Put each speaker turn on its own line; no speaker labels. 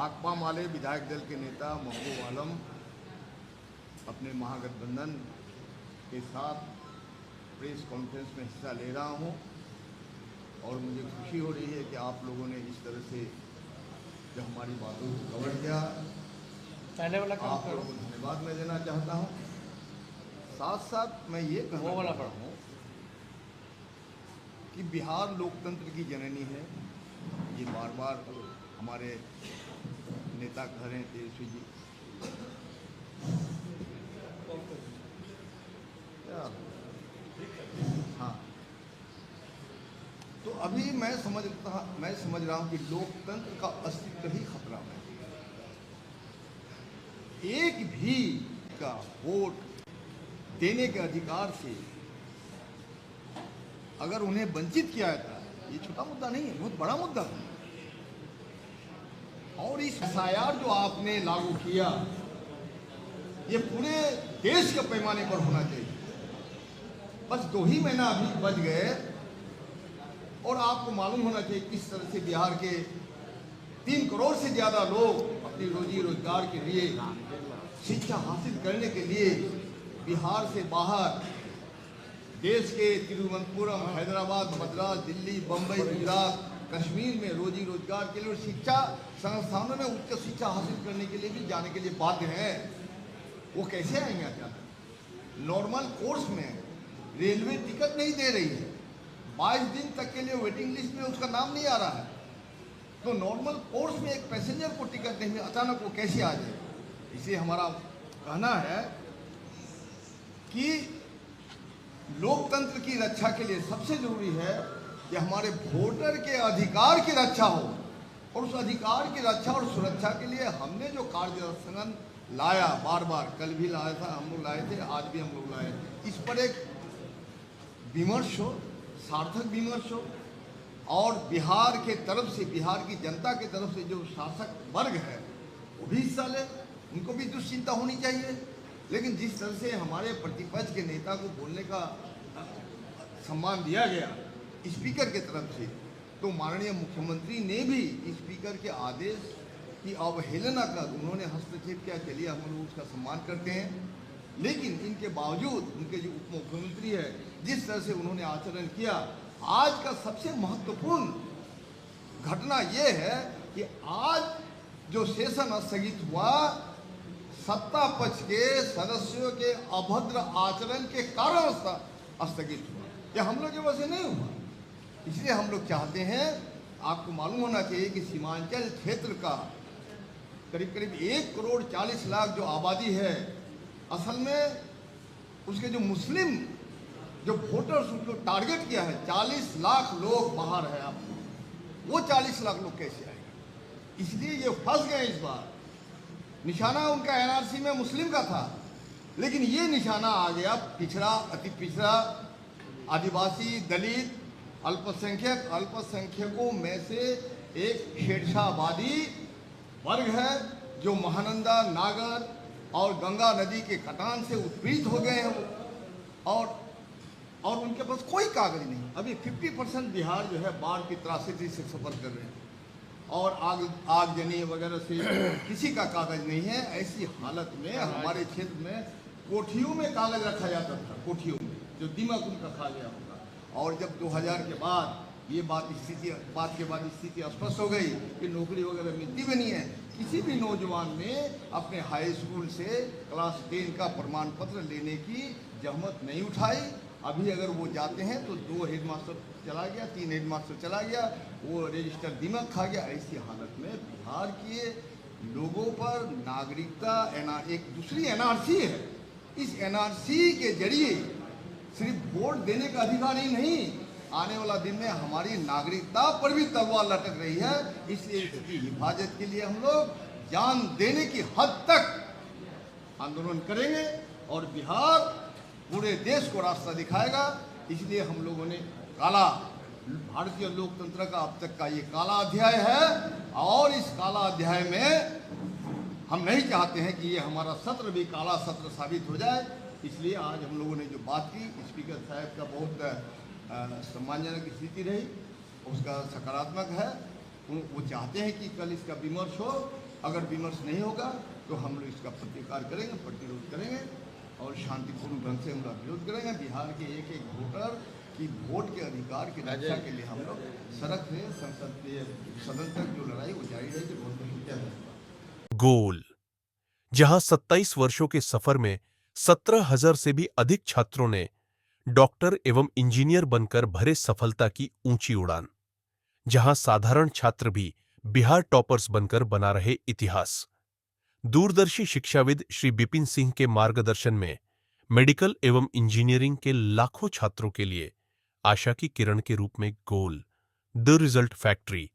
भाकपा माले विधायक दल के नेता महबूब आलम अपने महागठबंधन के साथ प्रेस कॉन्फ्रेंस में हिस्सा ले रहा हूं और मुझे खुशी हो रही है कि आप लोगों ने इस तरह से जो हमारी बातों को कवर किया, आप लोगों को धन्यवाद मैं देना चाहता हूं। साथ साथ मैं ये कहना चाहता हूं कि बिहार लोकतंत्र की जननी है। ये बार बार हमारे नेता कह रहे हैं तेजस्वी जी, हाँ, तो अभी मैं समझ रहा हूं कि लोकतंत्र का अस्तित्व ही खतरा में है। एक भी का वोट देने के अधिकार से अगर उन्हें वंचित किया जाता है, ये छोटा मुद्दा नहीं है, बहुत बड़ा मुद्दा है। और इस एसआईआर जो आपने लागू किया, ये पूरे देश के पैमाने पर होना चाहिए। बस 2 ही महीना अभी बच गए और आपको मालूम होना चाहिए किस तरह से बिहार के 3 करोड़ से ज़्यादा लोग अपनी रोजी रोजगार के लिए, शिक्षा हासिल करने के लिए बिहार से बाहर देश के तिरुवनंतपुरम, हैदराबाद, मद्रास, दिल्ली, बम्बई, गुजरात, कश्मीर में रोजी रोजगार के लिए और शिक्षा संस्थानों में उच्च शिक्षा हासिल करने के लिए भी जाने के लिए बाध्य हैं। वो कैसे आएंगे अचानक? नॉर्मल कोर्स में रेलवे टिकट नहीं दे रही है, 22 दिन तक के लिए वेटिंग लिस्ट में उसका नाम नहीं आ रहा है। तो नॉर्मल कोर्स में एक पैसेंजर को टिकट नहीं मिले, अचानक वो कैसे आ जाए? इसलिए हमारा कहना है कि लोकतंत्र की रक्षा के लिए सबसे जरूरी है कि हमारे वोटर के अधिकार की रक्षा हो, और उस अधिकार की रक्षा और सुरक्षा के लिए हमने जो कार्यस्थगन लाया, बार बार कल भी लाया था, हम लोग लाए थे, आज भी हम लोग लाए, इस पर एक विमर्श हो, सार्थक विमर्श हो, और बिहार के तरफ से, बिहार की जनता के तरफ से जो शासक वर्ग है वो भी हिस्सा ले, उनको भी दुश्चिंता होनी चाहिए। लेकिन जिस तरह से हमारे प्रतिपक्ष के नेता को बोलने का सम्मान दिया गया स्पीकर के तरफ से, तो माननीय मुख्यमंत्री ने भी स्पीकर के आदेश की अवहेलना कर उन्होंने हस्तक्षेप किया। चलिए, हम लोग उसका सम्मान करते हैं, लेकिन इनके बावजूद उनके जो उप मुख्यमंत्री है, जिस तरह से उन्होंने आचरण किया, आज का सबसे महत्वपूर्ण घटना यह है कि आज जो सेशन स्थगित हुआ, सत्ता पक्ष के सदस्यों के अभद्र आचरण के कारण स्थगित हुआ। यह हम लोग की वजह से नहीं हुआ। इसलिए हम लोग चाहते हैं, आपको मालूम होना चाहिए कि सीमांचल क्षेत्र का करीब करीब 1 करोड़ 40 लाख जो आबादी है, असल में उसके जो मुस्लिम जो वोटर्स उनको टारगेट किया है, 40 लाख लोग बाहर है। आप वो 40 लाख लोग कैसे आएंगे? इसलिए ये फंस गए। इस बार निशाना उनका एनआरसी में मुस्लिम का था, लेकिन ये निशाना आ गया पिछड़ा, अति पिछड़ा, आदिवासी, दलित, अल्पसंख्यक, अल्पसंख्यकों में से एक शेरशाहवादी वर्ग है जो महानंदा, नागर और गंगा नदी के कटान से उत्पीड़ित हो गए हैं, और उनके पास कोई कागज नहीं। अभी 50% बिहार जो है बाढ़ की त्रासदी से सफर कर रहे हैं, और आगजनी वगैरह से किसी का कागज नहीं है। ऐसी हालत में हमारे क्षेत्र में कोठियों में कागज रखा जाता था, कोठियों में, जो दिमाग उनका खा गया होगा। और जब 2000 के बाद ये बात के बाद स्थिति स्पष्ट हो गई कि नौकरी वगैरह मिलती भी नहीं है। किसी भी नौजवान ने अपने हाई स्कूल से क्लास 10 का प्रमाण पत्र लेने की जहमत नहीं उठाई। अभी अगर वो जाते हैं तो 2 हेडमास्टर चला गया, 3 हेडमास्टर चला गया, वो रजिस्टर दिमाग खा गया। ऐसी हालत में बिहार के लोगों पर नागरिकता एक दूसरी एनआरसी है, इस एनआरसी के जरिए सिर्फ वोट देने का अधिकार ही नहीं, आने वाला दिन में हमारी नागरिकता पर भी तलवार लटक रही है। इसलिए इसकी हिफाजत के लिए हम लोग जान देने की हद तक आंदोलन करेंगे और बिहार पूरे देश को रास्ता दिखाएगा। इसलिए हम लोगों ने काला, भारतीय लोकतंत्र का अब तक का ये काला अध्याय है, और इस काला अध्याय में हम नहीं चाहते हैं कि ये हमारा सत्र भी काला सत्र साबित हो जाए। इसलिए आज हम लोगों ने जो बात की, स्पीकर साहब का बहुत सम्मानजनक स्थिति रही, उसका सकारात्मक है। वो चाहते हैं कि कल इसका विमर्श हो अगर विमर्श नहीं होगा तो हम लोग इसका प्रतिकार करेंगे, प्रतिरोध करेंगे और शांतिपूर्ण ढंग से हम लोग विरोध करेंगे। बिहार के एक एक वोटर की वोट के अधिकार की रक्षा के लिए हम लोग सड़क से सदन तक जो लड़ाई वो जारी रहेगी। बहुत बहुत शुक्रिया।
गोल, जहां 27 वर्षों के सफर में 17,000 से भी अधिक छात्रों ने डॉक्टर एवं इंजीनियर बनकर भरे सफलता की ऊंची उड़ान, जहां साधारण छात्र भी बिहार टॉपर्स बनकर बना रहे इतिहास। दूरदर्शी शिक्षाविद श्री बिपिन सिंह के मार्गदर्शन में मेडिकल एवं इंजीनियरिंग के लाखों छात्रों के लिए आशा की किरण के रूप में गोल, द रिजल्ट फैक्ट्री।